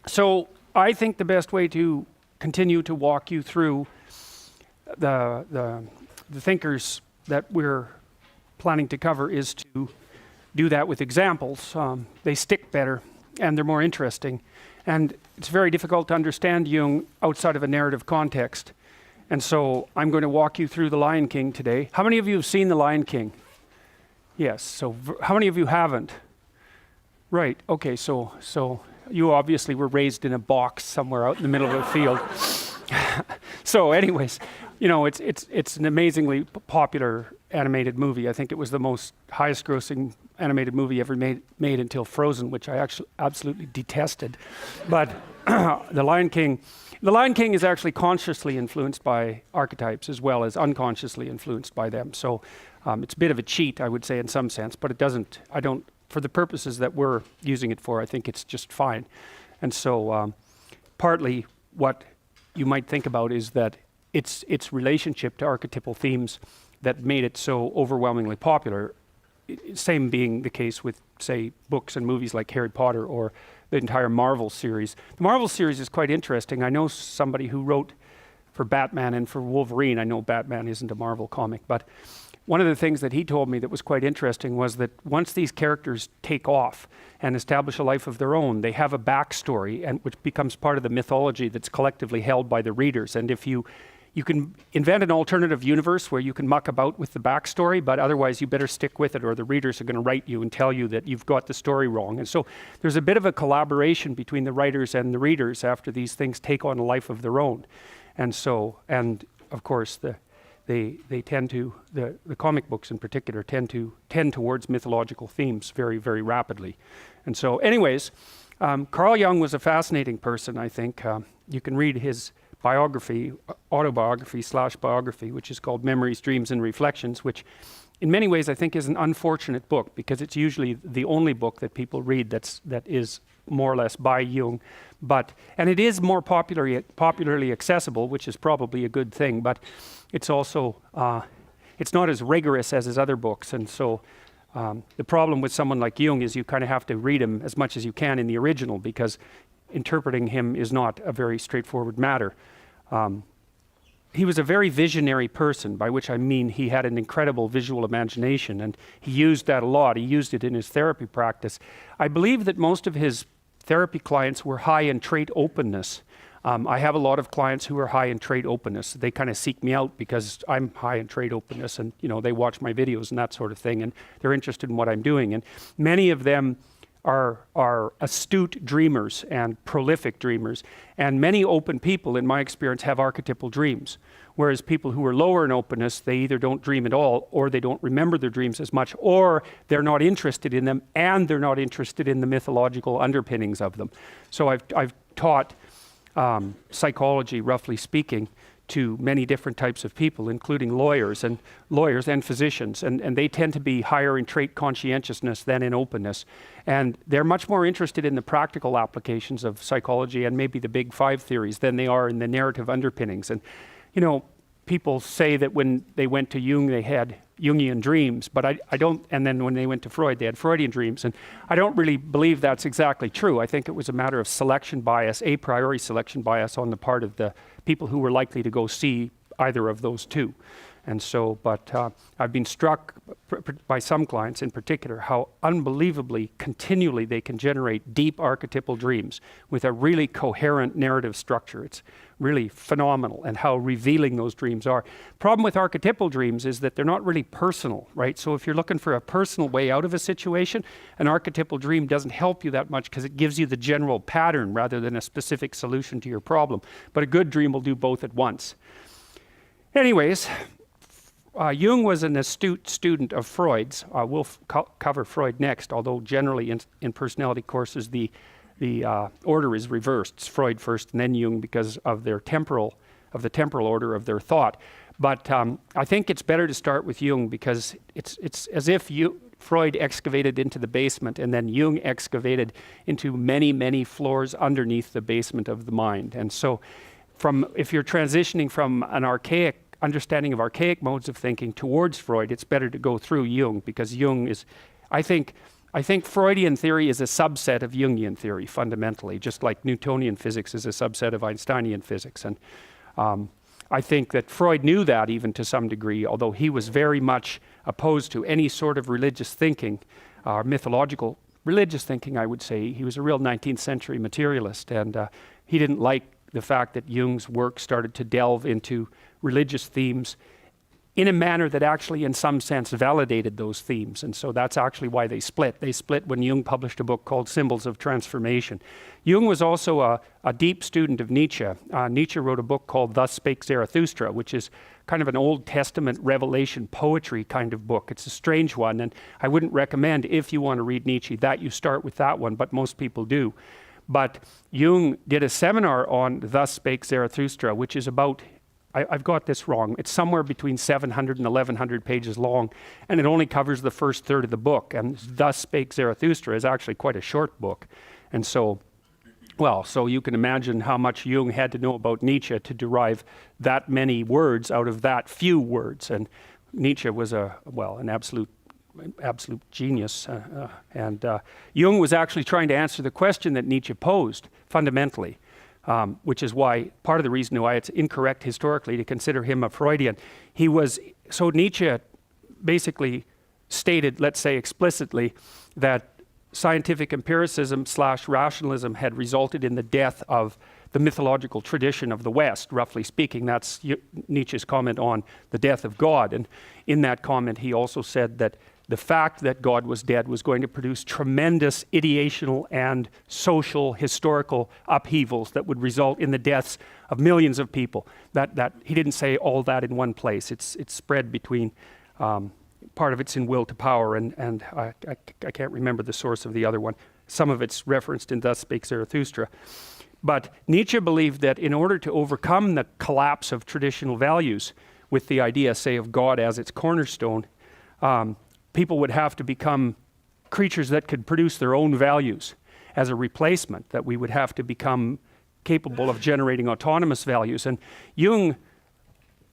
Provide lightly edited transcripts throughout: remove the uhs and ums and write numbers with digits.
So I think the best way to continue to walk you through the thinkers that we're planning to cover is to do that with examples. They stick better and they're more interesting. And it's very difficult to understand Jung outside of a narrative context. And so I'm going to walk you through The Lion King today. How many of you have seen The Lion King? Yes. So how many of you haven't? Right. Okay. So you obviously were raised in a box somewhere out in the middle of a field. So anyways, you know, it's an amazingly popular animated movie. I think it was the most highest grossing animated movie ever made until Frozen, which I actually absolutely detested. But The Lion King is actually consciously influenced by archetypes as well as unconsciously influenced by them. So it's a bit of a cheat, I would say, in some sense, but for the purposes that we're using it for, I think it's just fine. And so partly what you might think about is that its relationship to archetypal themes that made it so overwhelmingly popular, same being the case with, say, books and movies like Harry Potter or the entire Marvel series. The Marvel series is quite interesting. I know somebody who wrote for Batman and for Wolverine. I know Batman isn't a Marvel comic, but one of the things that he told me that was quite interesting was that once these characters take off and establish a life of their own, they have a backstory, and which becomes part of the mythology that's collectively held by the readers. And if you can invent an alternative universe where you can muck about with the backstory, but otherwise you better stick with it or the readers are going to write you and tell you that you've got the story wrong. And so there's a bit of a collaboration between the writers and the readers after these things take on a life of their own. And so, and of course, they tend to, the comic books in particular, tend towards mythological themes very, very rapidly. And so anyways, Carl Jung was a fascinating person, I think. You can read his autobiography/biography, which is called Memories, Dreams, and Reflections, which in many ways I think is an unfortunate book because it's usually the only book that people read that is more or less by Jung. And it is more popularly accessible, which is probably a good thing, but it's also, it's not as rigorous as his other books. And so the problem with someone like Jung is you kind of have to read him as much as you can in the original because interpreting him is not a very straightforward matter. He was a very visionary person, by which I mean he had an incredible visual imagination, and he used that a lot. He used it in his therapy practice. I believe that most of his therapy clients were high in trait openness. I have a lot of clients who are high in trait openness. They kind of seek me out because I'm high in trait openness, and they watch my videos and that sort of thing, and they're interested in what I'm doing. And many of them are astute dreamers and prolific dreamers. And many open people, in my experience, have archetypal dreams. Whereas people who are lower in openness, they either don't dream at all, or they don't remember their dreams as much, or they're not interested in them, and they're not interested in the mythological underpinnings of them. So I've taught psychology, roughly speaking, to many different types of people, including lawyers and physicians, and they tend to be higher in trait conscientiousness than in openness. And they're much more interested in the practical applications of psychology and maybe the big five theories than they are in the narrative underpinnings. And people say that when they went to Jung, they had Jungian dreams, but I don't, and then when they went to Freud, they had Freudian dreams, and I don't really believe that's exactly true. I think it was a matter of selection bias, a priori selection bias on the part of the people who were likely to go see either of those two. And so, but I've been struck by some clients in particular how unbelievably continually they can generate deep archetypal dreams with a really coherent narrative structure. It's really phenomenal, and how revealing those dreams are. Problem with archetypal dreams is that they're not really personal, right? So if you're looking for a personal way out of a situation, an archetypal dream doesn't help you that much because it gives you the general pattern rather than a specific solution to your problem. But a good dream will do both at once. Anyways, Jung was an astute student of Freud's. We'll cover Freud next, although generally in personality courses the order is reversed. It's Freud first and then Jung because of the temporal order of their thought. But I think it's better to start with Jung because it's as if Freud excavated into the basement and then Jung excavated into many, many floors underneath the basement of the mind. And so if you're transitioning from an archaic understanding of archaic modes of thinking towards Freud, it's better to go through Jung because Jung is, I think, I think Freudian theory is a subset of Jungian theory, fundamentally, just like Newtonian physics is a subset of Einsteinian physics. And I think that Freud knew that even to some degree, although he was very much opposed to any sort of religious thinking, mythological religious thinking, I would say. He was a real 19th century materialist, and he didn't like the fact that Jung's work started to delve into religious themes in a manner that actually in some sense validated those themes. And so that's actually why they split. They split when Jung published a book called Symbols of Transformation. Jung was also a deep student of Nietzsche. Nietzsche wrote a book called Thus Spake Zarathustra, which is kind of an Old Testament revelation poetry kind of book. It's a strange one, and I wouldn't recommend, if you want to read Nietzsche, that you start with that one, but most people do. But Jung did a seminar on Thus Spake Zarathustra, which is about, I've got this wrong, it's somewhere between 700 and 1100 pages long, and it only covers the first third of the book. And Thus Spake Zarathustra is actually quite a short book. And so, well, so you can imagine how much Jung had to know about Nietzsche to derive that many words out of that few words. And Nietzsche was an absolute genius. And Jung was actually trying to answer the question that Nietzsche posed, fundamentally. Which is why, part of the reason why it's incorrect historically to consider him a Freudian. So Nietzsche basically stated, let's say explicitly, that scientific empiricism / rationalism had resulted in the death of the mythological tradition of the West, roughly speaking. That's Nietzsche's comment on the death of God. And in that comment, he also said that the fact that God was dead was going to produce tremendous ideational and social, historical upheavals that would result in the deaths of millions of people. That he didn't say all that in one place. It's spread between, part of it's in Will to Power, and I can't remember the source of the other one. Some of it's referenced in Thus Spake Zarathustra. But Nietzsche believed that in order to overcome the collapse of traditional values with the idea, say, of God as its cornerstone, people would have to become creatures that could produce their own values as a replacement, that we would have to become capable of generating autonomous values. And Jung,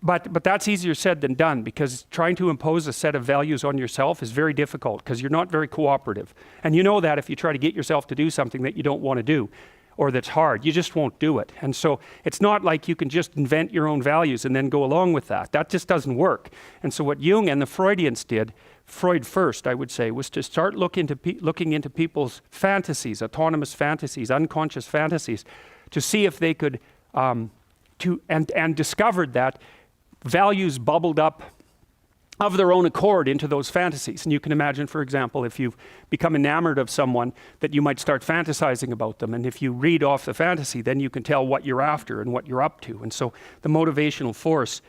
but that's easier said than done, because trying to impose a set of values on yourself is very difficult, because you're not very cooperative. And you know that if you try to get yourself to do something that you don't want to do, or that's hard, you just won't do it. And so it's not like you can just invent your own values and then go along with that. That just doesn't work. And so what Jung and the Freudians did, Freud first, I would say, was to start looking into people's fantasies, autonomous fantasies, unconscious fantasies, to see if they could, and discovered that values bubbled up of their own accord into those fantasies. And you can imagine, for example, if you've become enamored of someone, that you might start fantasizing about them. And if you read off the fantasy, then you can tell what you're after and what you're up to. And so the motivational force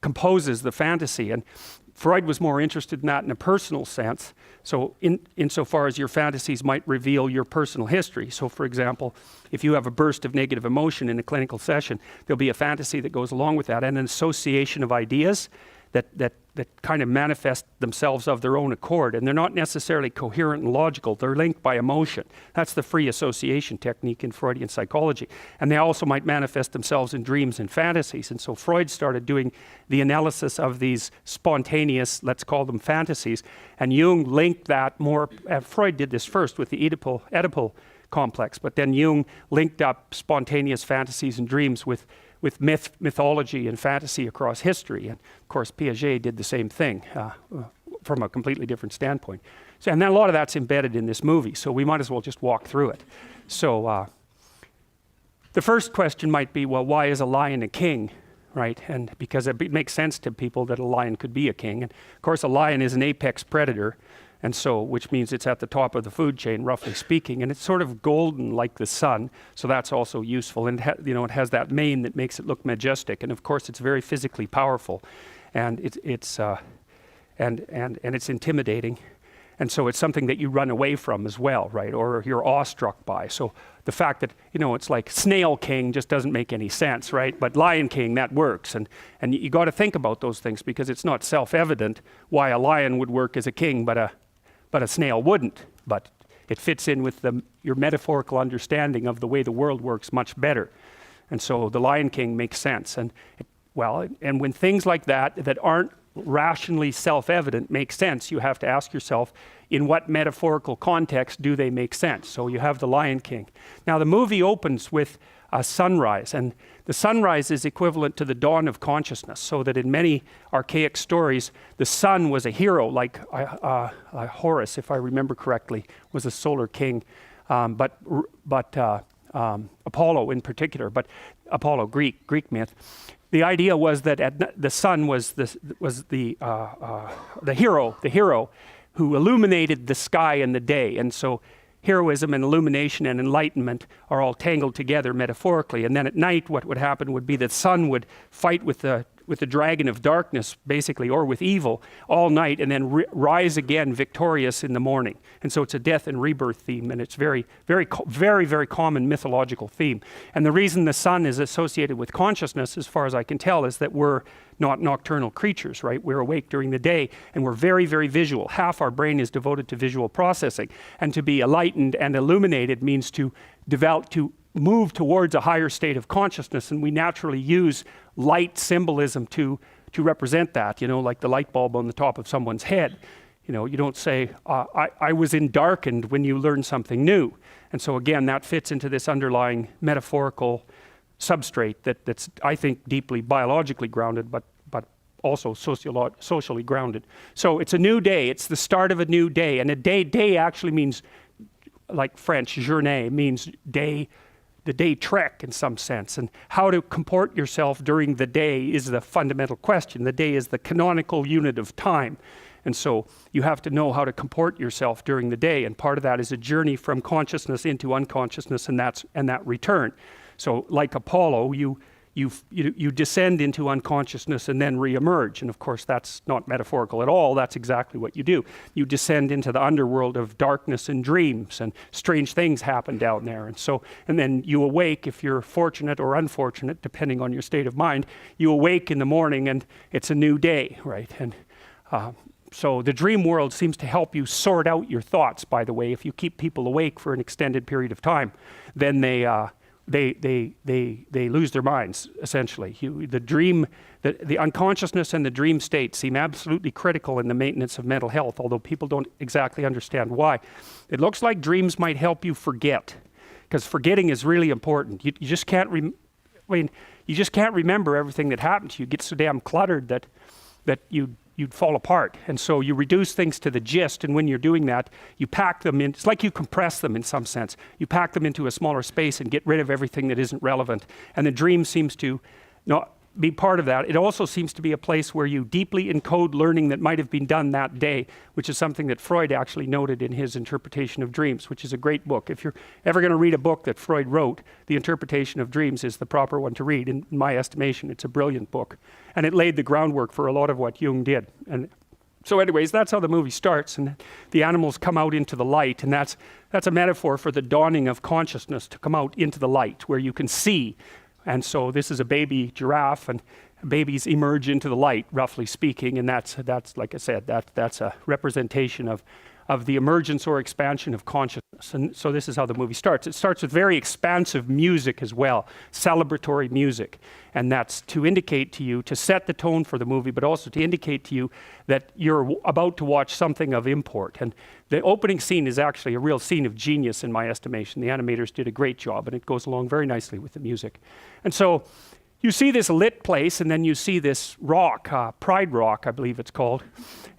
composes the fantasy. And Freud was more interested in that in a personal sense. So insofar as your fantasies might reveal your personal history. So for example, if you have a burst of negative emotion in a clinical session, there'll be a fantasy that goes along with that, and an association of ideas that kind of manifest themselves of their own accord, and they're not necessarily coherent and logical. They're linked by emotion. That's the free association technique in Freudian psychology. And they also might manifest themselves in dreams and fantasies. And so Freud started doing the analysis of these spontaneous, let's call them fantasies, and Jung linked that more. Freud did this first with the Oedipal complex, but then Jung linked up spontaneous fantasies and dreams with mythology and fantasy across history. And of course, Piaget did the same thing from a completely different standpoint. So, and then a lot of that's embedded in this movie, so we might as well just walk through it. So the first question might be, well, why is a lion a king, right? And because it makes sense to people that a lion could be a king. And of course, a lion is an apex predator, and so, which means it's at the top of the food chain, roughly speaking, and it's sort of golden like the sun, so that's also useful. And it has that mane that makes it look majestic, and of course, it's very physically powerful, and it's intimidating, and so it's something that you run away from as well, right? Or you're awestruck by. So the fact that it's like Snail King just doesn't make any sense, right? But Lion King, that works, and you got to think about those things, because it's not self-evident why a lion would work as a king, but a snail wouldn't, but it fits in with your metaphorical understanding of the way the world works much better. And so the Lion King makes sense. And when things like that aren't rationally self-evident make sense, you have to ask yourself, in what metaphorical context do they make sense? So you have the Lion King. Now the movie opens with a sunrise, and the sunrise is equivalent to the dawn of consciousness, so that in many archaic stories, the sun was a hero, like Horus, if I remember correctly, was a solar king, but Apollo in particular, but Apollo, Greek myth. The idea was that the sun was the hero who illuminated the sky and the day, and so heroism and illumination and enlightenment are all tangled together metaphorically. And then at night, what would happen would be that the sun would fight with the dragon of darkness, basically, or with evil all night, and then rise again victorious in the morning. And so it's a death and rebirth theme, and it's very, very common mythological theme. And the reason the sun is associated with consciousness, as far as I can tell, is that we're not nocturnal creatures, right? We're awake during the day, and we're very, very visual. Half our brain is devoted to visual processing. And to be enlightened and illuminated means to develop, to move towards a higher state of consciousness, and we naturally use light symbolism to represent that, like the light bulb on the top of someone's head. You don't say, I was darkened when you learn something new. And so again, that fits into this underlying metaphorical substrate that's, I think, deeply biologically grounded, but also socially grounded. So it's a new day. It's the start of a new day. And a day actually means, like French, journée, means day, the day trek in some sense. And how to comport yourself during the day is the fundamental question. The day is the canonical unit of time. And so you have to know how to comport yourself during the day. And part of that is a journey from consciousness into unconsciousness, and that return. So like Apollo, you descend into unconsciousness and then re-emerge. And of course, that's not metaphorical at all. That's exactly what you do. You descend into the underworld of darkness and dreams, and strange things happen down there. And then you awake, if you're fortunate or unfortunate, depending on your state of mind, you awake in the morning and it's a new day, right? And so the dream world seems to help you sort out your thoughts, by the way. If you keep people awake for an extended period of time, then they lose their minds, essentially. The unconsciousness and the dream state seem absolutely critical in the maintenance of mental health, although people don't exactly understand why. It looks like dreams might help you forget, because forgetting is really important. You just can't remember everything that happened to you. You get so damn cluttered that you'd fall apart. And so you reduce things to the gist, and when you're doing that, you pack them in. It's like you compress them in some sense. You pack them into a smaller space and get rid of everything that isn't relevant. And the dream seems to not be part of that. It also seems to be a place where you deeply encode learning that might have been done that day, which is something that Freud actually noted in his interpretation of dreams, which is a great book. If you're ever going to read a book that Freud wrote, The Interpretation of Dreams is the proper one to read. In my estimation, it's a brilliant book. And it laid the groundwork for a lot of what Jung did. And so anyways, that's how the movie starts, and the animals come out into the light, and that's a metaphor for the dawning of consciousness, to come out into the light where you can see. And so this is a baby giraffe, and babies emerge into the light, roughly speaking, and that's like I said, that's a representation of the emergence or expansion of consciousness. And so this is how the movie starts. It starts with very expansive music as well, celebratory music. And that's to indicate to you, to set the tone for the movie, but also to indicate to you that you're about to watch something of import. And the opening scene is actually a real scene of genius in my estimation. The animators did a great job, and it goes along very nicely with the music. And so you see this lit place, and then you see this rock, Pride Rock, I believe it's called,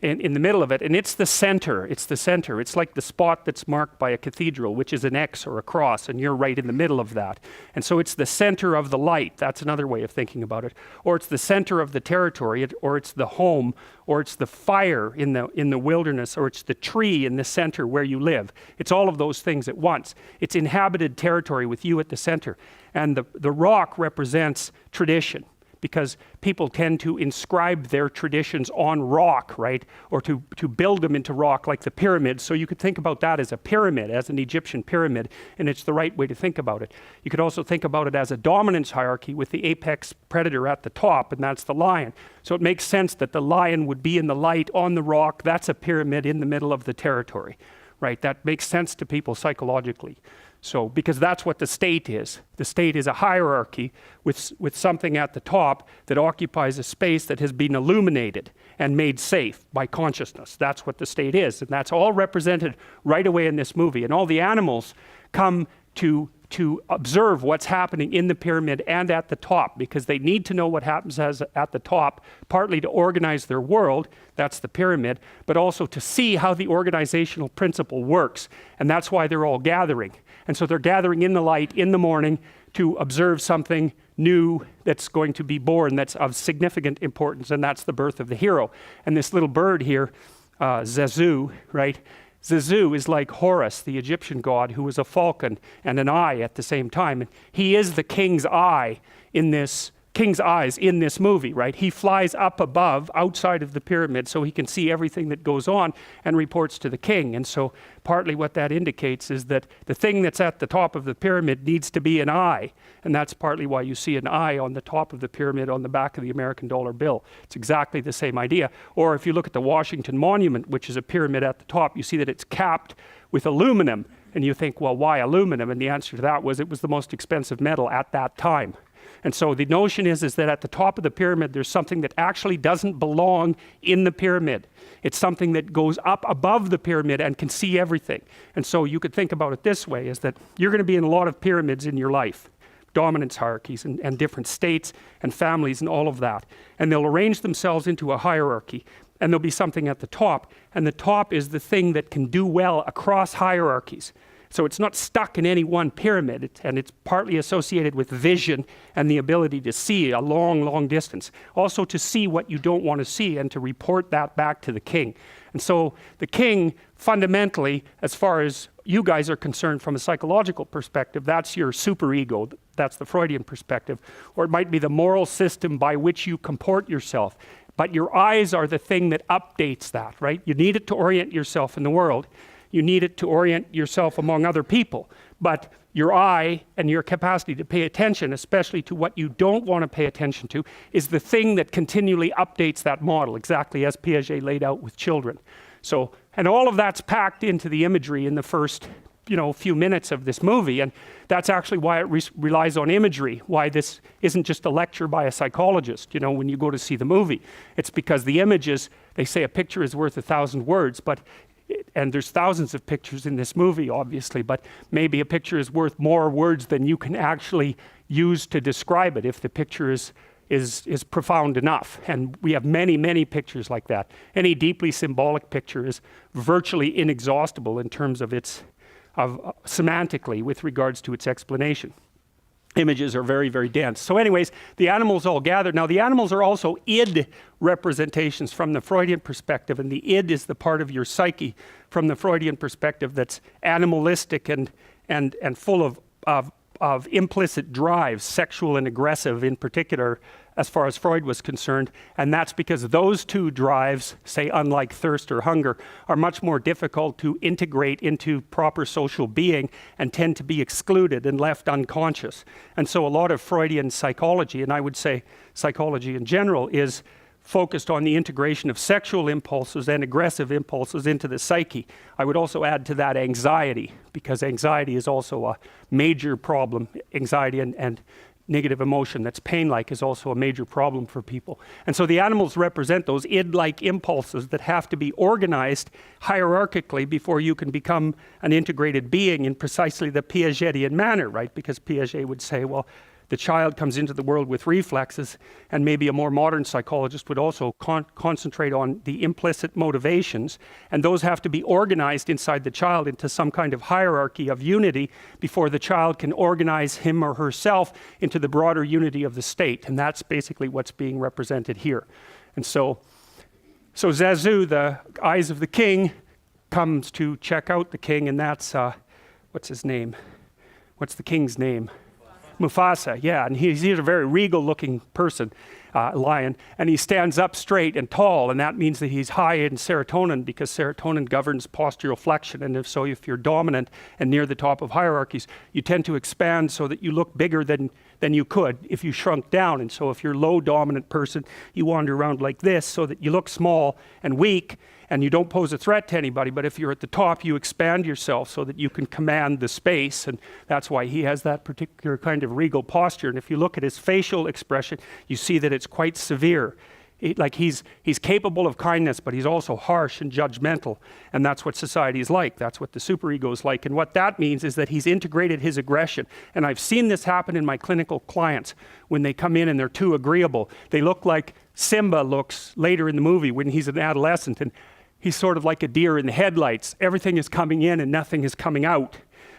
in the middle of it. And it's the center. It's the center. It's like the spot that's marked by a cathedral, which is an X or a cross, and you're right in the middle of that. And so it's the center of the light. That's another way of thinking about it. Or it's the center of the territory, or it's the home, or it's the fire in the wilderness, or it's the tree in the center where you live. It's all of those things at once. It's inhabited territory with you at the center. And the rock represents tradition, because people tend to inscribe their traditions on rock, right? Or to build them into rock, like the pyramids. So you could think about that as a pyramid, as an Egyptian pyramid, and it's the right way to think about it. You could also think about it as a dominance hierarchy with the apex predator at the top, and that's the lion. So it makes sense that the lion would be in the light on the rock. That's a pyramid in the middle of the territory, right? That makes sense to people psychologically. So, because that's what the state is. The state is a hierarchy with something at the top that occupies a space that has been illuminated and made safe by consciousness. That's what the state is. And that's all represented right away in this movie. And all the animals come to observe what's happening in the pyramid and at the top, because they need to know what happens at the top, partly to organize their world, that's the pyramid, but also to see how the organizational principle works. And that's why they're all gathering. And so they're gathering in the light in the morning to observe something new that's going to be born, that's of significant importance, and that's the birth of the hero. And this little bird here, Zazu, right? Zazu is like Horus, the Egyptian god, who was a falcon and an eye at the same time. And he is the king's eyes in this movie, right? He flies up above, outside of the pyramid, so he can see everything that goes on and reports to the king. And so partly what that indicates is that the thing that's at the top of the pyramid needs to be an eye. And that's partly why you see an eye on the top of the pyramid on the back of the American dollar bill. It's exactly the same idea. Or if you look at the Washington Monument, which is a pyramid at the top, you see that it's capped with aluminum. And you think, well, why aluminum? And the answer to that was it was the most expensive metal at that time. And so the notion is that at the top of the pyramid, there's something that actually doesn't belong in the pyramid. It's something that goes up above the pyramid and can see everything. And so you could think about it this way, is that you're going to be in a lot of pyramids in your life, dominance hierarchies and different states and families and all of that. And they'll arrange themselves into a hierarchy. And there'll be something at the top. And the top is the thing that can do well across hierarchies. So it's not stuck in any one pyramid, and it's partly associated with vision and the ability to see a long, long distance. Also to see what you don't want to see and to report that back to the king. And so the king, fundamentally, as far as you guys are concerned from a psychological perspective, that's your superego. That's the Freudian perspective. Or it might be the moral system by which you comport yourself. But your eyes are the thing that updates that, right? You need it to orient yourself in the world. You need it to orient yourself among other people. But your eye and your capacity to pay attention, especially to what you don't want to pay attention to, is the thing that continually updates that model, exactly as Piaget laid out with children. So, and all of that's packed into the imagery in the first, few minutes of this movie. And that's actually why it relies on imagery, why this isn't just a lecture by a psychologist, when you go to see the movie. It's because the images, they say a picture is worth 1,000 words, and there's thousands of pictures in this movie, obviously, but maybe a picture is worth more words than you can actually use to describe it if the picture is profound enough. And we have many, many pictures like that. Any deeply symbolic picture is virtually inexhaustible in terms of semantically with regards to its explanation. Images are very, very dense. So anyways, the animals all gathered. Now the animals are also id representations from the Freudian perspective, and the id is the part of your psyche from the Freudian perspective that's animalistic and full of implicit drives, sexual and aggressive in particular, as far as Freud was concerned. And that's because those two drives, say unlike thirst or hunger, are much more difficult to integrate into proper social being and tend to be excluded and left unconscious. And so a lot of Freudian psychology, and I would say psychology in general, is focused on the integration of sexual impulses and aggressive impulses into the psyche. I would also add to that anxiety, because anxiety is also a major problem. Anxiety and negative emotion that's pain-like is also a major problem for people. And so the animals represent those id-like impulses that have to be organized hierarchically before you can become an integrated being in precisely the Piagetian manner, right? Because Piaget would say, well, the child comes into the world with reflexes, and maybe a more modern psychologist would also concentrate on the implicit motivations, and those have to be organized inside the child into some kind of hierarchy of unity before the child can organize him or herself into the broader unity of the state. And that's basically what's being represented here. And so Zazu, the eyes of the king, comes to check out the king, and that's, what's his name? What's the king's name? Mufasa, yeah, and he's a very regal-looking person. lion, and he stands up straight and tall, and that means that he's high in serotonin, because serotonin governs postural flexion. And if you're dominant and near the top of hierarchies, you tend to expand so that you look bigger than you could if you shrunk down. And so if you're a low dominant person, you wander around like this so that you look small and weak, and you don't pose a threat to anybody. But if you're at the top, you expand yourself so that you can command the space, and that's why he has that particular kind of regal posture. And if you look at his facial expression, you see that it's quite severe. He's capable of kindness, but he's also harsh and judgmental, and that's what society is like. That's what the superego is like. And what that means is that he's integrated his aggression. And I've seen this happen in my clinical clients when they come in and they're too agreeable. They look like Simba looks later in the movie when he's an adolescent, and he's sort of like a deer in the headlights. Everything is coming in and nothing is coming out.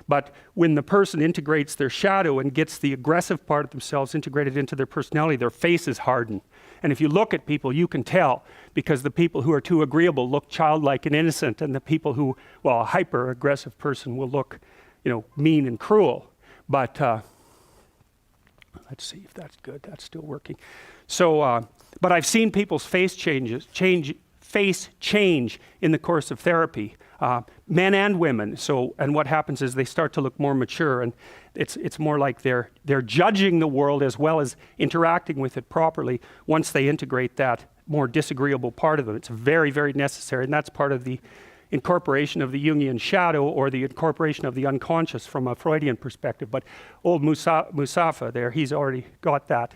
But when the person integrates their shadow and gets the aggressive part of themselves integrated into their personality, their faces harden. And if you look at people, you can tell, because the people who are too agreeable look childlike and innocent, and the people who, well, a hyper-aggressive person will look, mean and cruel. But let's see if that's good. That's still working. So, but I've seen people's face change in the course of therapy, men and women. So, and what happens is they start to look more mature, and it's more like they're judging the world as well as interacting with it properly once they integrate that more disagreeable part of them. It's very, very necessary, and that's part of the incorporation of the Jungian shadow, or the incorporation of the unconscious from a Freudian perspective. But old Musafa there, he's already got that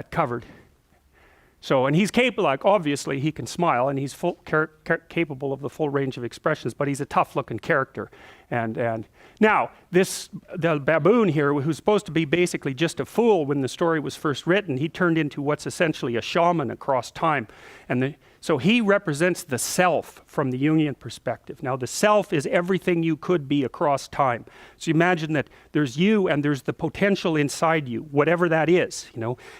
covered. So, and he's capable, obviously he can smile, and he's capable of the full range of expressions, but he's a tough-looking character. And now, the baboon here, who's supposed to be basically just a fool when the story was first written, he turned into what's essentially a shaman across time. So he represents the self from the Jungian perspective. Now, the self is everything you could be across time. So you imagine that there's you and there's the potential inside you, whatever that is,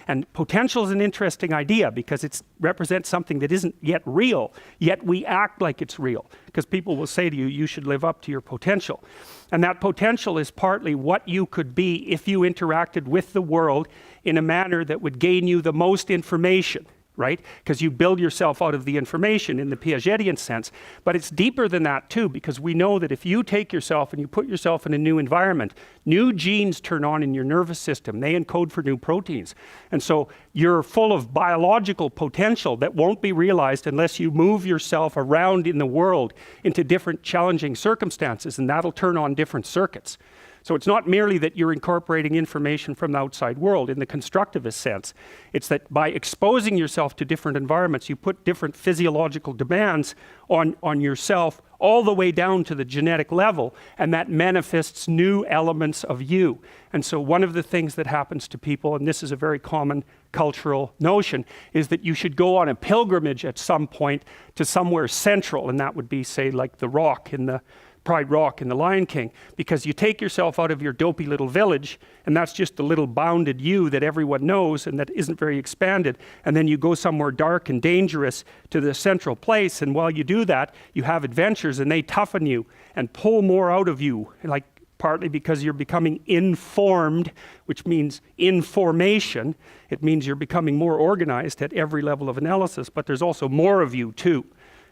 And potential is an interesting idea because it represents something that isn't yet real, yet we act like it's real. Because people will say to you, you should live up to your potential. And that potential is partly what you could be if you interacted with the world in a manner that would gain you the most information. Right? Because you build yourself out of the information in the Piagetian sense. But it's deeper than that too, because we know that if you take yourself and you put yourself in a new environment, new genes turn on in your nervous system. They encode for new proteins. And so you're full of biological potential that won't be realized unless you move yourself around in the world into different challenging circumstances, and that'll turn on different circuits. So it's not merely that you're incorporating information from the outside world in the constructivist sense. It's that by exposing yourself to different environments, you put different physiological demands on yourself all the way down to the genetic level, and that manifests new elements of you. And so one of the things that happens to people, and this is a very common cultural notion, is that you should go on a pilgrimage at some point to somewhere central, and that would be, say, like the rock in the Pride Rock in The Lion King, because you take yourself out of your dopey little village, and that's just the little bounded you that everyone knows and that isn't very expanded, and then you go somewhere dark and dangerous to the central place, and while you do that, you have adventures, and they toughen you and pull more out of you, like partly because you're becoming informed, which means information. It means you're becoming more organized at every level of analysis, but there's also more of you too.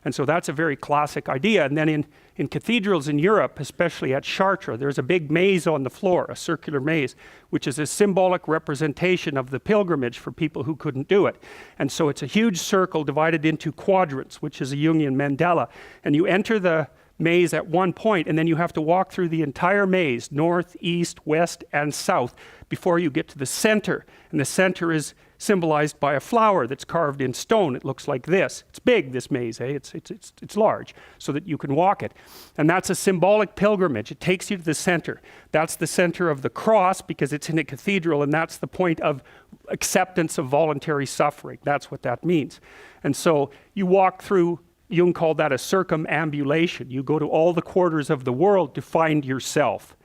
And so that's a very classic idea. And then in cathedrals in Europe, especially at Chartres, there's a big maze on the floor, a circular maze, which is a symbolic representation of the pilgrimage for people who couldn't do it. And so it's a huge circle divided into quadrants, which is a Jungian mandala. And you enter the maze at one point, and then you have to walk through the entire maze, north, east, west, and south, before you get to the center. And the center is symbolized by a flower that's carved in stone. It looks like this. It's big, this maze, eh? It's large, so that you can walk it. And that's a symbolic pilgrimage. It takes you to the center. That's the center of the cross, because it's in a cathedral, and that's the point of acceptance of voluntary suffering. That's what that means. And so you walk through, Jung called that a circumambulation. You go to all the quarters of the world to find yourself.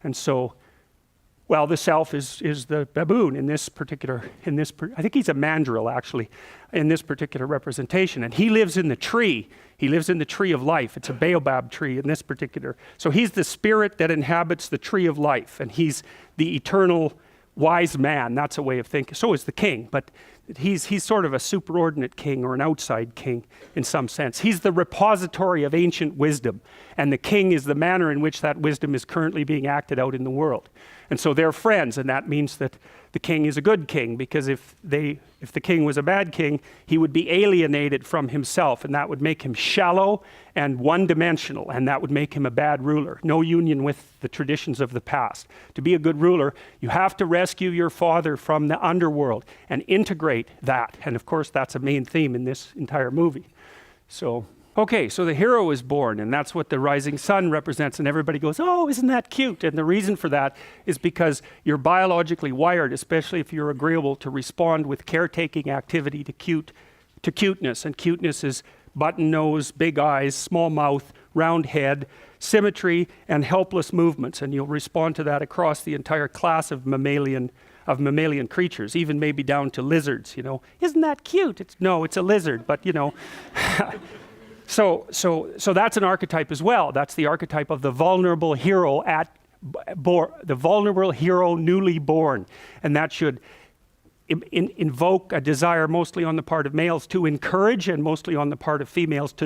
And so, well, the self is the baboon in this particular, I think he's a mandrill actually, in this particular representation. And he lives in the tree. He lives in the tree of life. It's a baobab tree in this particular. So he's the spirit that inhabits the tree of life. And he's the eternal wise man. That's a way of thinking. So is the king, but he's sort of a superordinate king or an outside king in some sense. He's the repository of ancient wisdom, and the king is the manner in which that wisdom is currently being acted out in the world. And so they're friends, and that means that the king is a good king, because if the king was a bad king, he would be alienated from himself, and that would make him shallow and one-dimensional, and that would make him a bad ruler. No union with the traditions of the past. To be a good ruler, you have to rescue your father from the underworld and integrate that. And of course, that's a main theme in this entire movie. So, okay, so the hero is born, and that's what the rising sun represents, and everybody goes, oh, isn't that cute? And the reason for that is because you're biologically wired, especially if you're agreeable, to respond with caretaking activity to cuteness. And cuteness is button nose, big eyes, small mouth, round head, symmetry, and helpless movements. And you'll respond to that across the entire class of mammalian creatures, even maybe down to lizards, you know. Isn't that cute? No, it's a lizard, but you know. So that's an archetype as well. That's the archetype of the vulnerable hero the vulnerable hero newly born. And that should invoke a desire mostly on the part of males to encourage, and mostly on the part of females to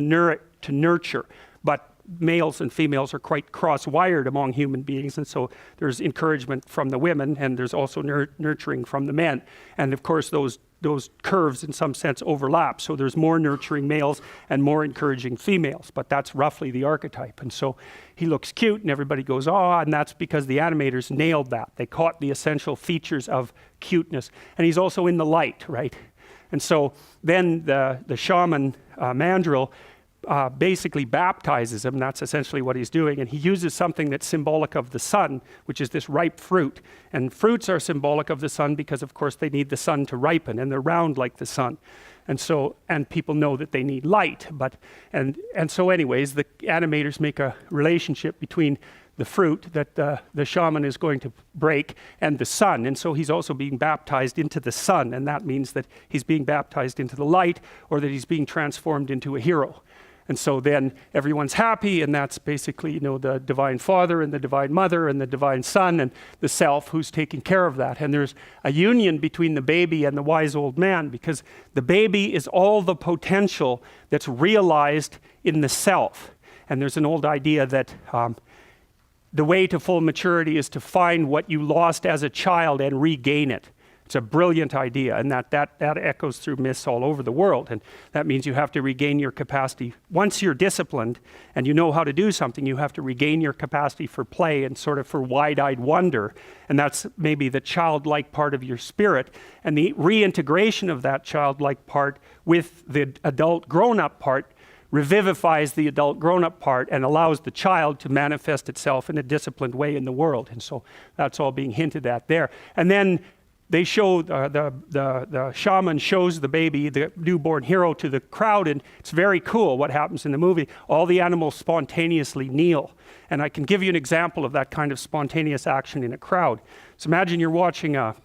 nurture. But males and females are quite cross-wired among human beings, and so there's encouragement from the women, and there's also nurturing from the men. And of course those curves in some sense overlap, so there's more nurturing males and more encouraging females, but that's roughly the archetype. And so he looks cute, and everybody goes, oh, and that's because the animators nailed that. They caught the essential features of cuteness. And he's also in the light, right? And so then the shaman, Mandrill, basically baptizes him. That's essentially what he's doing. And he uses something that's symbolic of the sun, which is this ripe fruit. And fruits are symbolic of the sun because, of course, they need the sun to ripen, and they're round like the sun. And people know that they need light. And so anyways, the animators make a relationship between the fruit that the shaman is going to break and the sun. And so he's also being baptized into the sun. And that means that he's being baptized into the light, or that he's being transformed into a hero. And so then everyone's happy, and that's basically, you know, the divine father and the divine mother and the divine son and the self who's taking care of that. And there's a union between the baby and the wise old man, because the baby is all the potential that's realized in the self. And there's an old idea that the way to full maturity is to find what you lost as a child and regain it. It's a brilliant idea, and that echoes through myths all over the world. And that means you have to regain your capacity. Once you're disciplined and you know how to do something, you have to regain your capacity for play and sort of for wide-eyed wonder. And that's maybe the childlike part of your spirit. And the reintegration of that childlike part with the adult grown-up part revivifies the adult grown-up part and allows the child to manifest itself in a disciplined way in the world. And so that's all being hinted at there. And then they show, the shaman shows the baby, the newborn hero, to the crowd, and it's very cool what happens in the movie. All the animals spontaneously kneel. And I can give you an example of that kind of spontaneous action in a crowd. So imagine you're watching a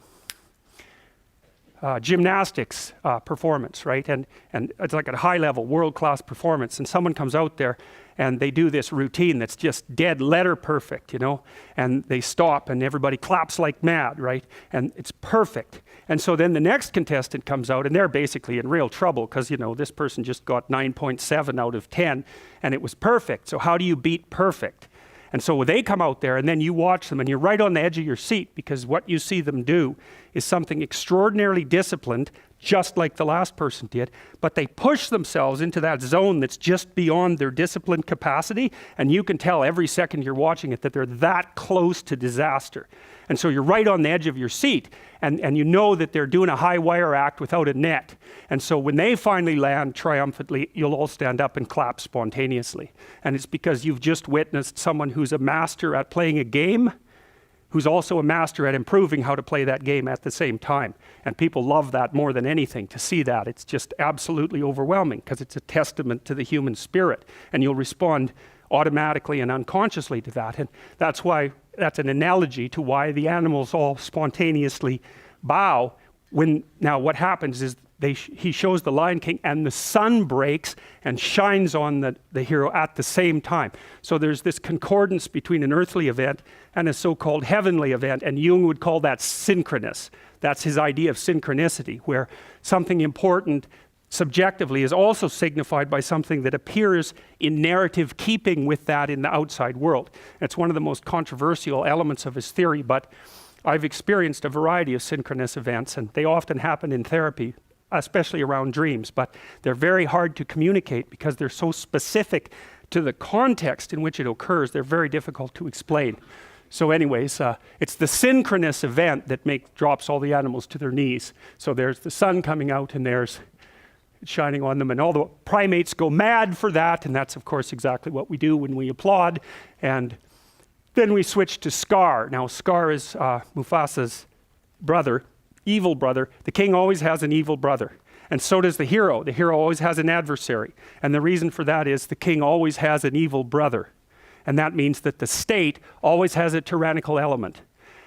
gymnastics performance, right? And it's like a high-level, world-class performance, and someone comes out there and they do this routine that's just dead letter perfect, you know, and they stop and everybody claps like mad, right? And it's perfect. And so then the next contestant comes out, and they're basically in real trouble because, you know, this person just got 9.7 out of 10 and it was perfect. So how do you beat perfect? And so they come out there, and then you watch them, and you're right on the edge of your seat, because what you see them do is something extraordinarily disciplined, just like the last person did, but they push themselves into that zone that's just beyond their disciplined capacity, and you can tell every second you're watching it that they're that close to disaster. And so you're right on the edge of your seat, and you know that they're doing a high wire act without a net. And so when they finally land triumphantly, you'll all stand up and clap spontaneously. And it's because you've just witnessed someone who's a master at playing a game, who's also a master at improving how to play that game at the same time. And people love that more than anything, to see that. It's just absolutely overwhelming, because it's a testament to the human spirit. And you'll respond automatically and unconsciously to that. And that's why, that's an analogy to why the animals all spontaneously bow. Now what happens is he shows the Lion King, and the sun breaks and shines on the hero at the same time. So there's this concordance between an earthly event and a so-called heavenly event, and Jung would call that synchronous. That's his idea of synchronicity, where something important subjectively is also signified by something that appears in narrative keeping with that in the outside world. It's one of the most controversial elements of his theory, but I've experienced a variety of synchronous events, and they often happen in therapy, especially around dreams, but they're very hard to communicate because they're so specific to the context in which it occurs. They're very difficult to explain. So anyways, it's the synchronous event that drops all the animals to their knees. So there's the sun coming out, and there's shining on them, and all the primates go mad for that, and that's of course exactly what we do when we applaud. And then we switch to Scar. Now Scar is Mufasa's brother, evil brother. The king always has an evil brother, and so does the hero. The hero always has an adversary, and the reason for that is the king always has an evil brother, and that means that the state always has a tyrannical element.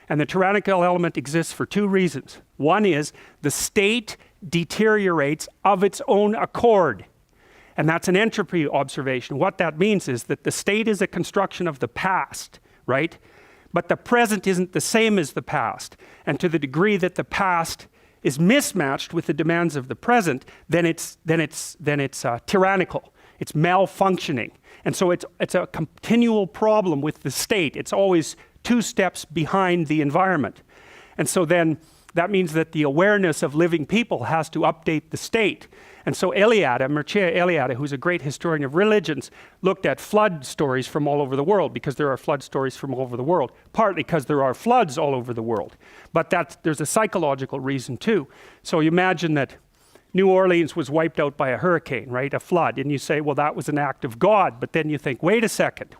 And the tyrannical element exists for two reasons. One is the state deteriorates of its own accord, and that's an entropy observation. What that means is that the state is a construction of the past, right? But the present isn't the same as the past, and to the degree that the past is mismatched with the demands of the present, then it's tyrannical. It's malfunctioning, and so it's a continual problem with the state. It's always two steps behind the environment, and so then that means that the awareness of living people has to update the state. And so Eliade, Mircea Eliade, who's a great historian of religions, looked at flood stories from all over the world, because there are flood stories from all over the world, partly because there are floods all over the world. But there's a psychological reason too. So you imagine that New Orleans was wiped out by a hurricane, right? A flood. And you say, well, that was an act of God. But then you think, wait a second.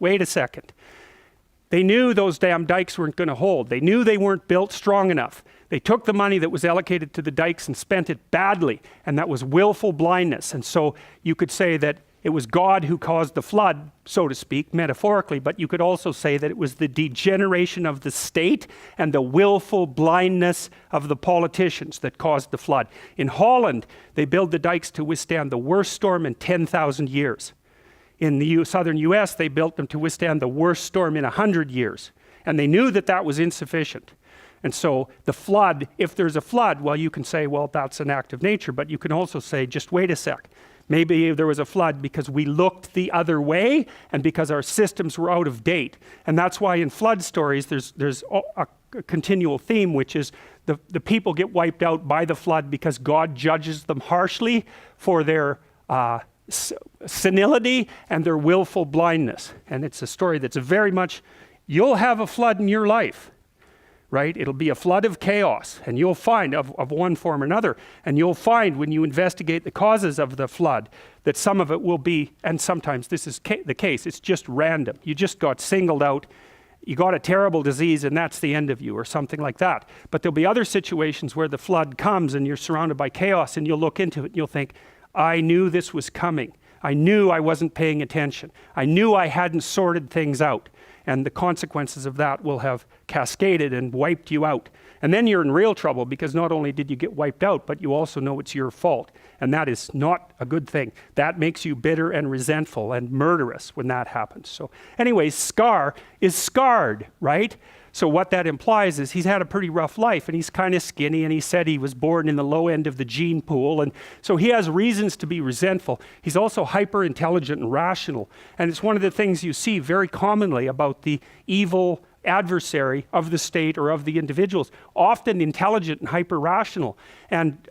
They knew those damn dikes weren't going to hold. They knew they weren't built strong enough. They took the money that was allocated to the dikes and spent it badly, and that was willful blindness. And so you could say that it was God who caused the flood, so to speak, metaphorically, but you could also say that it was the degeneration of the state and the willful blindness of the politicians that caused the flood. In Holland, they built the dikes to withstand the worst storm in 10,000 years. In the southern US, they built them to withstand the worst storm in 100 years. And they knew that that was insufficient. And so the flood, if there's a flood, well, you can say, well, that's an act of nature, but you can also say, just wait a sec. Maybe there was a flood because we looked the other way and because our systems were out of date. And that's why in flood stories, there's a continual theme, which is the people get wiped out by the flood because God judges them harshly for their senility and their willful blindness. And it's a story that's very much, you'll have a flood in your life. Right? It'll be a flood of chaos, and you'll find of one form or another, and you'll find when you investigate the causes of the flood that some of it will be, and sometimes this is the case, it's just random. You just got singled out, you got a terrible disease, and that's the end of you, or something like that. But there'll be other situations where the flood comes and you're surrounded by chaos, and you'll look into it and you'll think, I knew this was coming. I knew I wasn't paying attention. I knew I hadn't sorted things out. And the consequences of that will have cascaded and wiped you out. And then you're in real trouble, because not only did you get wiped out, but you also know it's your fault. And that is not a good thing. That makes you bitter and resentful and murderous when that happens. So anyway, Scar is scarred, right? So what that implies is he's had a pretty rough life, and he's kind of skinny, and he said he was born in the low end of the gene pool, and so he has reasons to be resentful. He's also hyper intelligent and rational, and it's one of the things you see very commonly about the evil adversary of the state or of the individuals, often intelligent and hyper rational. And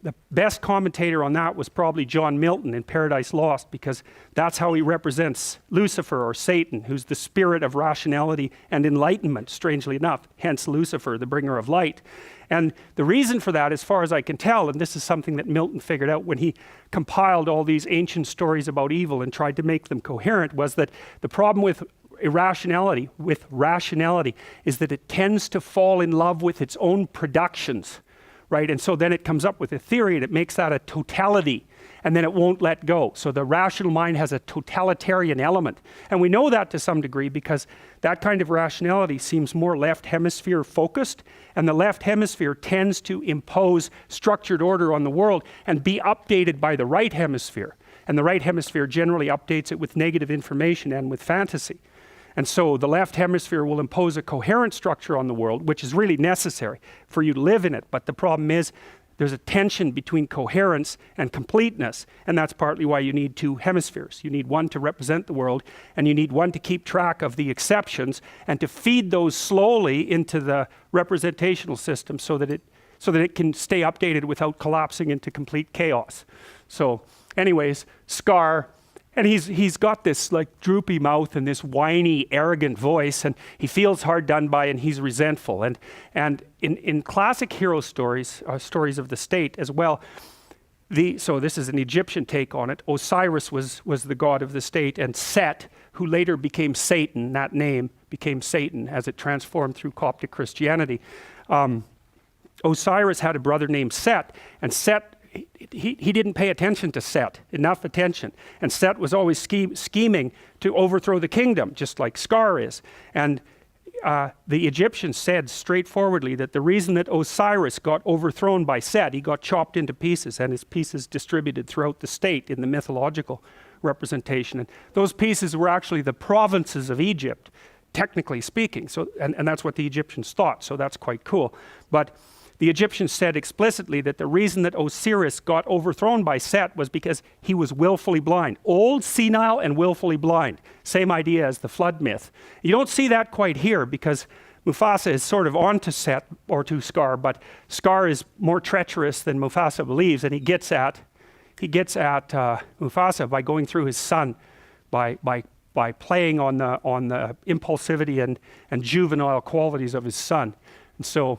the best commentator on that was probably John Milton in Paradise Lost, because that's how he represents Lucifer, or Satan, who's the spirit of rationality and enlightenment, strangely enough, hence Lucifer, the bringer of light. And the reason for that, as far as I can tell, and this is something that Milton figured out when he compiled all these ancient stories about evil and tried to make them coherent, was that the problem with rationality is that it tends to fall in love with its own productions, right? And so then it comes up with a theory and it makes that a totality, and then it won't let go. So the rational mind has a totalitarian element. And we know that to some degree because that kind of rationality seems more left hemisphere focused, and the left hemisphere tends to impose structured order on the world and be updated by the right hemisphere. And the right hemisphere generally updates it with negative information and with fantasy. And so the left hemisphere will impose a coherent structure on the world, which is really necessary for you to live in it. But the problem is there's a tension between coherence and completeness, and that's partly why you need two hemispheres. You need one to represent the world, and you need one to keep track of the exceptions and to feed those slowly into the representational system so that it can stay updated without collapsing into complete chaos. So anyways, Scar, and he's got this like droopy mouth and this whiny, arrogant voice, and he feels hard done by, and he's resentful. And in classic hero stories, stories of the state as well, so this is an Egyptian take on it. Osiris was the god of the state, and Set, who later became Satan, that name became Satan as it transformed through Coptic Christianity. Osiris had a brother named Set, and Set, he didn't pay attention to Set, enough attention. And Set was always scheming to overthrow the kingdom, just like Scar is. And the Egyptians said straightforwardly that the reason that Osiris got overthrown by Set, he got chopped into pieces, and his pieces distributed throughout the state in the mythological representation. And those pieces were actually the provinces of Egypt, technically speaking. So, and that's what the Egyptians thought, so that's quite cool. But the Egyptians said explicitly that the reason that Osiris got overthrown by Set was because he was willfully blind. Old, senile, and willfully blind. Same idea as the flood myth. You don't see that quite here because Mufasa is sort of onto Set or to Scar, but Scar is more treacherous than Mufasa believes, and he gets at Mufasa by going through his son, by playing on the impulsivity and juvenile qualities of his son. And so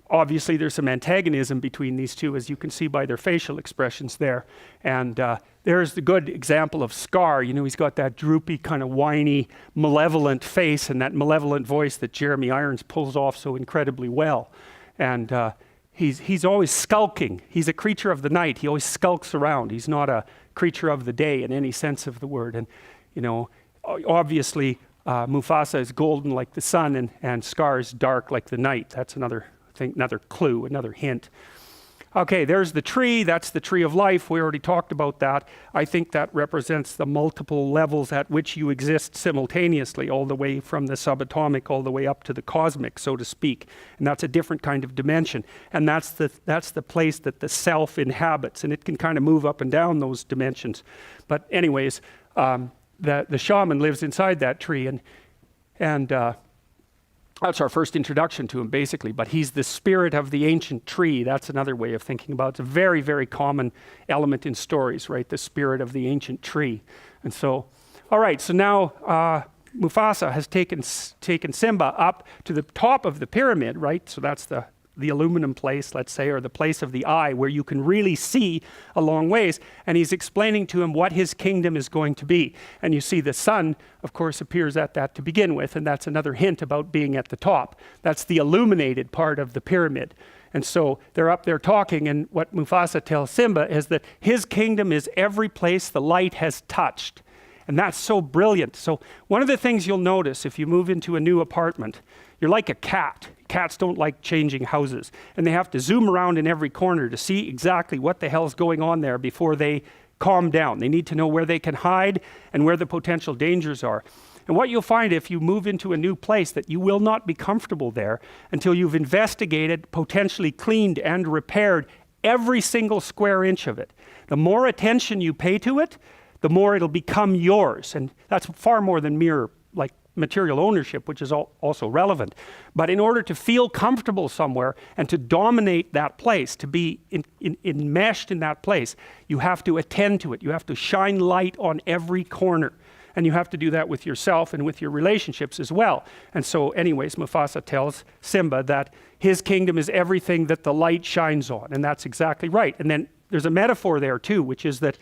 obviously, there's some antagonism between these two, as you can see by their facial expressions there. And there's the good example of Scar. You know, he's got that droopy, kind of whiny, malevolent face and that malevolent voice that Jeremy Irons pulls off so incredibly well. And he's always skulking. He's a creature of the night. He always skulks around. He's not a creature of the day in any sense of the word. And, you know, obviously, Mufasa is golden like the sun, and Scar is dark like the night. That's another clue, another hint. Okay, there's the tree. That's the tree of life. We already talked about that. I think that represents the multiple levels at which you exist simultaneously, all the way from the subatomic all the way up to the cosmic, so to speak. And that's a different kind of dimension. And that's the place that the self inhabits, and it can kind of move up and down those dimensions. But anyways, the shaman lives inside that tree, and that's our first introduction to him, basically. But he's the spirit of the ancient tree. That's another way of thinking about it. It's a very, very common element in stories, right? The spirit of the ancient tree. And so, all right, so now Mufasa has taken Simba up to the top of the pyramid, right? So that's the aluminum place, let's say, or the place of the eye where you can really see a long ways. And he's explaining to him what his kingdom is going to be. And you see the sun, of course, appears at that to begin with. And that's another hint about being at the top. That's the illuminated part of the pyramid. And so they're up there talking. And what Mufasa tells Simba is that his kingdom is every place the light has touched. And that's so brilliant. So one of the things you'll notice if you move into a new apartment, you're like a cat. Cats don't like changing houses, and they have to zoom around in every corner to see exactly what the hell's going on there before they calm down. They need to know where they can hide and where the potential dangers are. And what you'll find if you move into a new place, that you will not be comfortable there until you've investigated, potentially cleaned and repaired every single square inch of it. The more attention you pay to it, the more it'll become yours. And that's far more than mere like material ownership, which is also relevant. But in order to feel comfortable somewhere and to dominate that place, to be enmeshed in that place, you have to attend to it. You have to shine light on every corner. And you have to do that with yourself and with your relationships as well. And so anyways, Mufasa tells Simba that his kingdom is everything that the light shines on. And that's exactly right. And then there's a metaphor there too, which is that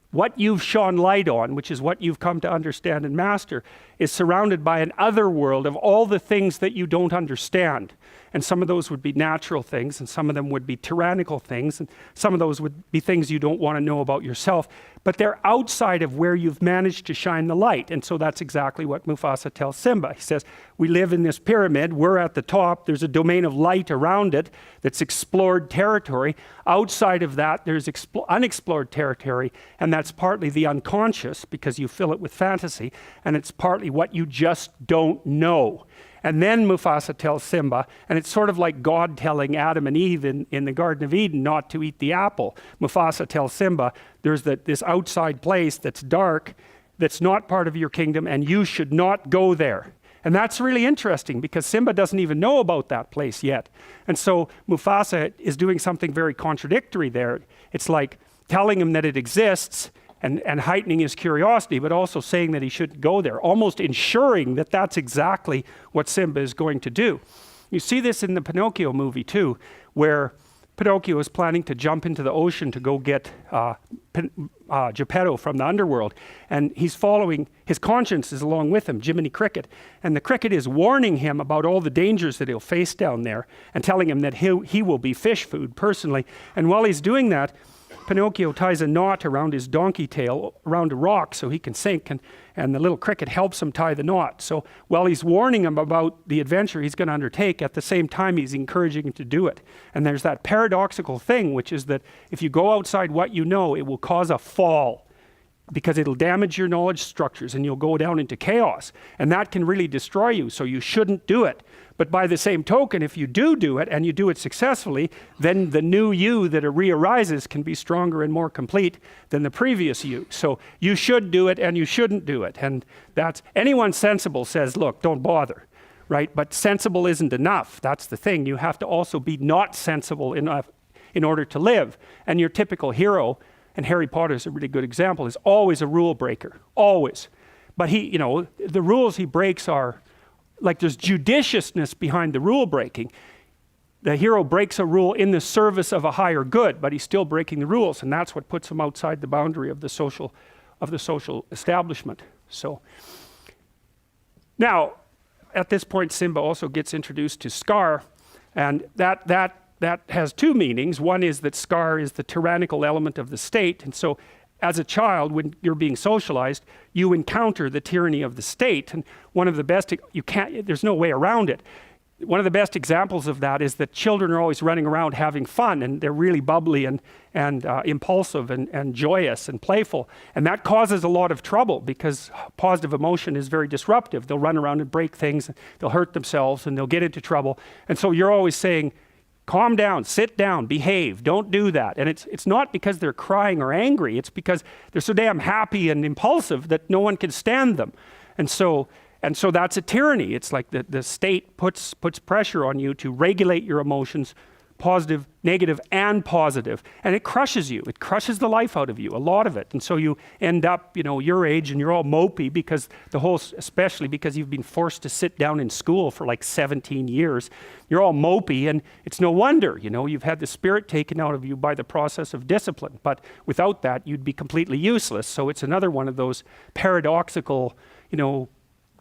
what you've shone light on, which is what you've come to understand and master, is surrounded by an other world of all the things that you don't understand. and some of those would be natural things, and some of them would be tyrannical things, and some of those would be things you don't want to know about yourself, but they're outside of where you've managed to shine the light. And so that's exactly what Mufasa tells Simba. He says, we live in this pyramid, we're at the top, there's a domain of light around it that's explored territory. Outside of that, there's unexplored territory, and that's partly the unconscious, because you fill it with fantasy, and it's partly what you just don't know. And then Mufasa tells Simba, and it's sort of like God telling Adam and Eve in the Garden of Eden not to eat the apple. Mufasa tells Simba, there's this outside place that's dark, that's not part of your kingdom, and you should not go there. And that's really interesting, because Simba doesn't even know about that place yet. And so Mufasa is doing something very contradictory there. It's like telling him that it exists, and heightening his curiosity, but also saying that he shouldn't go there, almost ensuring that that's exactly what Simba is going to do. You see this in the Pinocchio movie too, where Pinocchio is planning to jump into the ocean to go get Geppetto from the underworld, and he's following, his conscience is along with him, Jiminy Cricket, and the cricket is warning him about all the dangers that he'll face down there, and telling him that he will be fish food personally. And while he's doing that, Pinocchio ties a knot around his donkey tail around a rock so he can sink, and the little cricket helps him tie the knot. So while he's warning him about the adventure he's going to undertake, at the same time he's encouraging him to do it. And there's that paradoxical thing, which is that if you go outside what you know, it will cause a fall, because it'll damage your knowledge structures and you'll go down into chaos, and that can really destroy you, so you shouldn't do it. But by the same token, if you do it and you do it successfully, then the new you that re-arises can be stronger and more complete than the previous you. So you should do it and you shouldn't do it. And that's, anyone sensible says, look, don't bother, right? But sensible isn't enough. That's the thing. You have to also be not sensible enough in order to live. And your typical hero, and Harry Potter is a really good example, is always a rule breaker, always. But he, the rules he breaks are, like, there's judiciousness behind the rule breaking. The hero breaks a rule in the service of a higher good, but he's still breaking the rules, and that's what puts him outside the boundary of the social establishment. So now, at this point, Simba also gets introduced to Scar, and that has two meanings. One is that Scar is the tyrannical element of the state, and so as a child, when you're being socialized, you encounter the tyranny of the state. And one of the best, there's no way around it. One of the best examples of that is that children are always running around having fun, and they're really bubbly and impulsive and joyous and playful. And that causes a lot of trouble, because positive emotion is very disruptive. They'll run around and break things, they'll hurt themselves, and they'll get into trouble. And so you're always saying, calm down, sit down, behave, don't do that. And it's not because they're crying or angry, it's because they're so damn happy and impulsive that no one can stand them. And so that's a tyranny. It's like the state puts pressure on you to regulate your emotions, positive, negative, and positive. And it crushes you. It crushes the life out of you, a lot of it. And so you end up, your age, and you're all mopey, because especially because you've been forced to sit down in school for like 17 years. You're all mopey, and it's no wonder, you've had the spirit taken out of you by the process of discipline. But without that, you'd be completely useless. So it's another one of those paradoxical,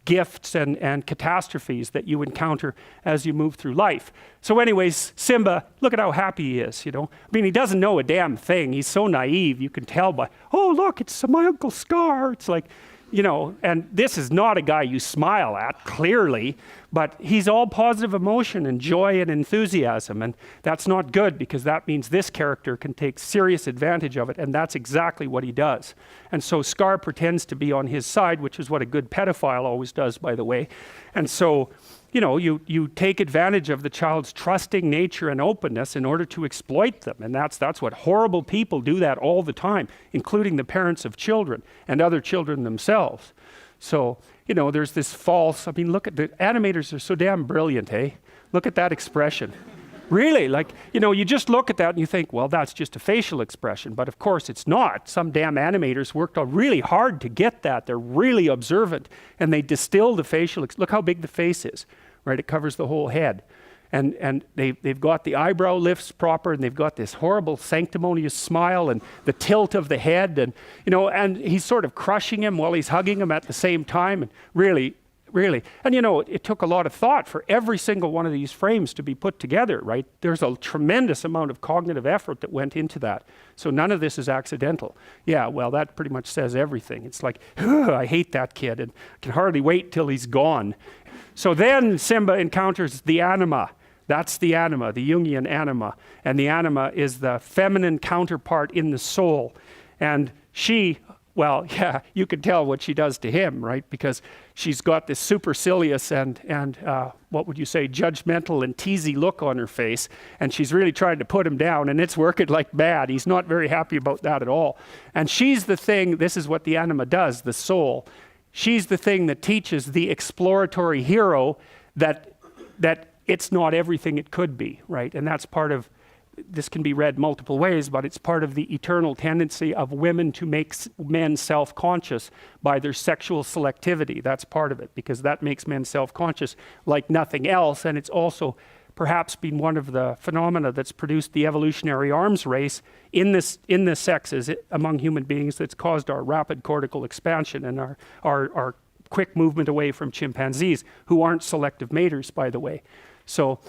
gifts and catastrophes that you encounter as you move through life. So anyways, Simba, look at how happy he is, I mean, he doesn't know a damn thing. He's so naive, you can tell by, oh, look, it's my Uncle Scar. It's like, and this is not a guy you smile at, clearly, but he's all positive emotion and joy and enthusiasm, and that's not good, because that means this character can take serious advantage of it, and that's exactly what he does. And so Scar pretends to be on his side, which is what a good pedophile always does, by the way. And so, you take advantage of the child's trusting nature and openness in order to exploit them. And that's what horrible people do, that all the time, including the parents of children and other children themselves. So, there's this false, look at the animators are so damn brilliant, eh? Look at that expression. Really, you just look at that and you think, well, that's just a facial expression. But of course it's not. Some damn animators worked really hard to get that. They're really observant, and they distill the facial, look how big the face is, right? It covers the whole head. And they've got the eyebrow lifts proper, and they've got this horrible sanctimonious smile and the tilt of the head, and and he's sort of crushing him while he's hugging him at the same time. And really, Really. And it took a lot of thought for every single one of these frames to be put together, right? There's a tremendous amount of cognitive effort that went into that. So none of this is accidental. Yeah, well, that pretty much says everything. It's like, I hate that kid and can hardly wait till he's gone. So then Simba encounters the anima. That's the anima, the Jungian anima. And the anima is the feminine counterpart in the soul. And she, well, yeah, you can tell what she does to him, right? Because she's got this supercilious and what would you say, judgmental and teasy look on her face. And she's really trying to put him down, and it's working like mad. He's not very happy about that at all. And she's the thing, this is what the anima does, the soul. She's the thing that teaches the exploratory hero that it's not everything it could be, right? And that's part of, this can be read multiple ways, but it's part of the eternal tendency of women to make men self-conscious by their sexual selectivity. That's part of it, because that makes men self-conscious like nothing else. And it's also perhaps been one of the phenomena that's produced the evolutionary arms race in the sexes among human beings that's caused our rapid cortical expansion and our quick movement away from chimpanzees, who aren't selective maters, by the way. So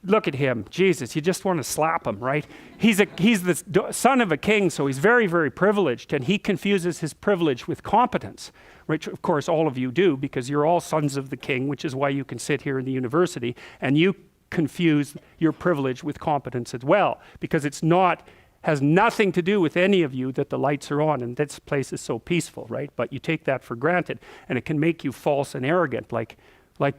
look at him, Jesus, you just want to slap him, right? He's the son of a king, so he's very, very privileged, and he confuses his privilege with competence, which of course all of you do, because you're all sons of the king, which is why you can sit here in the university, and you confuse your privilege with competence as well, because has nothing to do with any of you that the lights are on and this place is so peaceful, right? But you take that for granted, and it can make you false and arrogant, like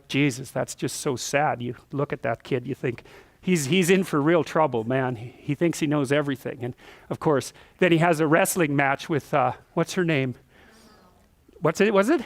Jesus. That's just so sad. You look at that kid, you think he's in for real trouble, man. He thinks he knows everything. And of course, then he has a wrestling match with what's her name? Was it?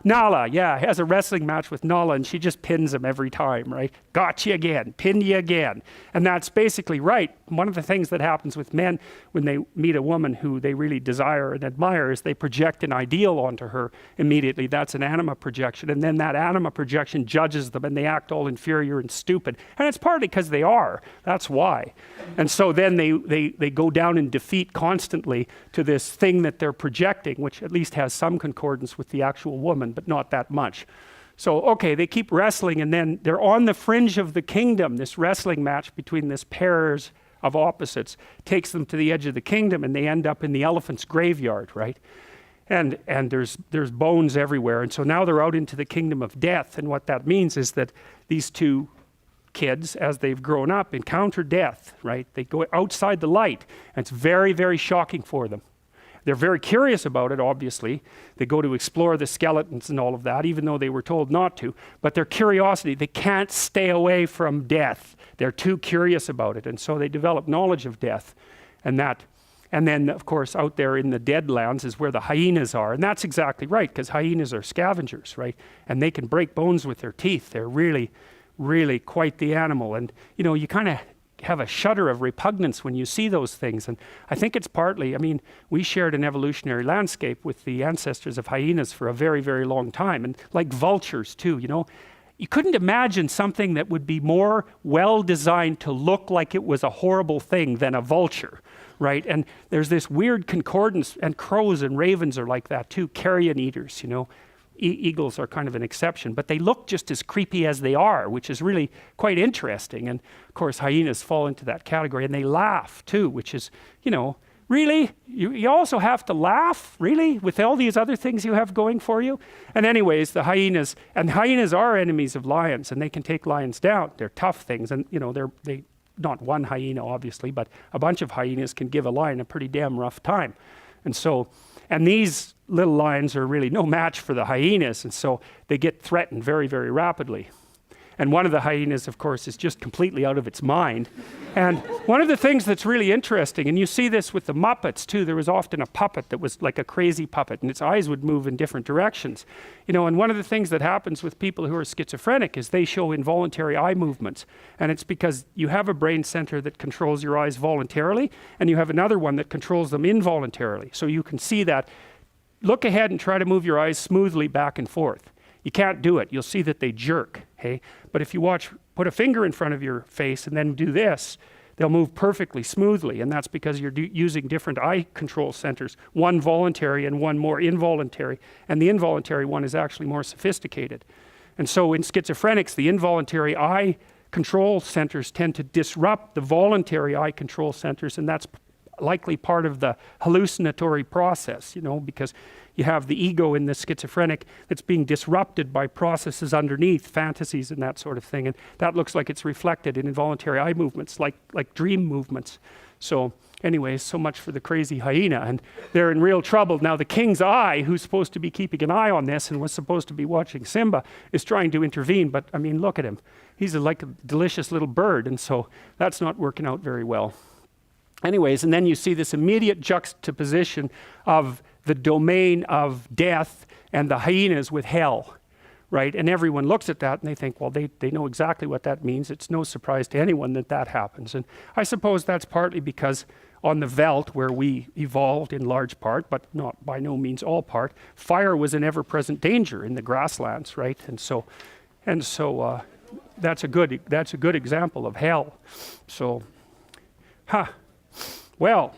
Nala, yeah, he has a wrestling match with Nala, and she just pins him every time, right? Got you again, pinned you again. And that's basically right. One of the things that happens with men when they meet a woman who they really desire and admire is they project an ideal onto her immediately. That's an anima projection. And then that anima projection judges them, and they act all inferior and stupid. And it's partly because they are. That's why. And so then they go down in defeat constantly to this thing that they're projecting, which at least has some concordance with the actual woman, but not that much. So, okay, they keep wrestling, and then they're on the fringe of the kingdom. This wrestling match between this pairs of opposites takes them to the edge of the kingdom, and they end up in the elephant's graveyard, right? And there's bones everywhere. And so now they're out into the kingdom of death. And what that means is that these two kids, as they've grown up, encounter death, right? They go outside the light, and it's very, very shocking for them. They're very curious about it, obviously. They go to explore the skeletons and all of that, even though they were told not to. But their curiosity, they can't stay away from death. They're too curious about it. And so they develop knowledge of death. And then, of course, out there in the deadlands is where the hyenas are. And that's exactly right, because hyenas are scavengers, right? And they can break bones with their teeth. They're really, really quite the animal. And, you kind of have a shudder of repugnance when you see those things. And I think it's partly, we shared an evolutionary landscape with the ancestors of hyenas for a very, very long time, and like vultures too, You couldn't imagine something that would be more well designed to look like it was a horrible thing than a vulture, right? And there's this weird concordance, and crows and ravens are like that too, carrion eaters, Eagles are kind of an exception, but they look just as creepy as they are, which is really quite interesting. And of course, hyenas fall into that category, and they laugh too, which is, really? You also have to laugh, really, with all these other things you have going for you? And anyways, the hyenas are enemies of lions, and they can take lions down. They're tough things, and they not one hyena, obviously, but a bunch of hyenas can give a lion a pretty damn rough time. And these little lions are really no match for the hyenas, and so they get threatened very, very rapidly. And one of the hyenas, of course, is just completely out of its mind. And one of the things that's really interesting, and you see this with the Muppets too, there was often a puppet that was like a crazy puppet, and its eyes would move in different directions. And one of the things that happens with people who are schizophrenic is they show involuntary eye movements. And it's because you have a brain center that controls your eyes voluntarily, and you have another one that controls them involuntarily. So you can see that. Look ahead and try to move your eyes smoothly back and forth. You can't do it. You'll see that they jerk, hey? But if you put a finger in front of your face and then do this, they'll move perfectly smoothly, and that's because you're using different eye control centers, one voluntary and one more involuntary, and the involuntary one is actually more sophisticated. And so in schizophrenics, the involuntary eye control centers tend to disrupt the voluntary eye control centers, and that's likely part of the hallucinatory process, you know, because you have the ego in the schizophrenic that's being disrupted by processes underneath, fantasies and that sort of thing, and that looks like it's reflected in involuntary eye movements, like dream movements. So anyways, so much for the crazy hyena, and they're in real trouble. Now the king's eye, who's supposed to be keeping an eye on this and was supposed to be watching Simba, is trying to intervene, but I mean, look at him. He's like a delicious little bird, and so that's not working out very well. Anyways, and then you see this immediate juxtaposition of the domain of death and the hyenas with hell, right? And everyone looks at that and they think, well, they know exactly what that means. It's no surprise to anyone that that happens. And I suppose that's partly because on the veldt, where we evolved in large part, but not by no means all part, fire was an ever-present danger in the grasslands, right? And so that's a good example of hell. So, well,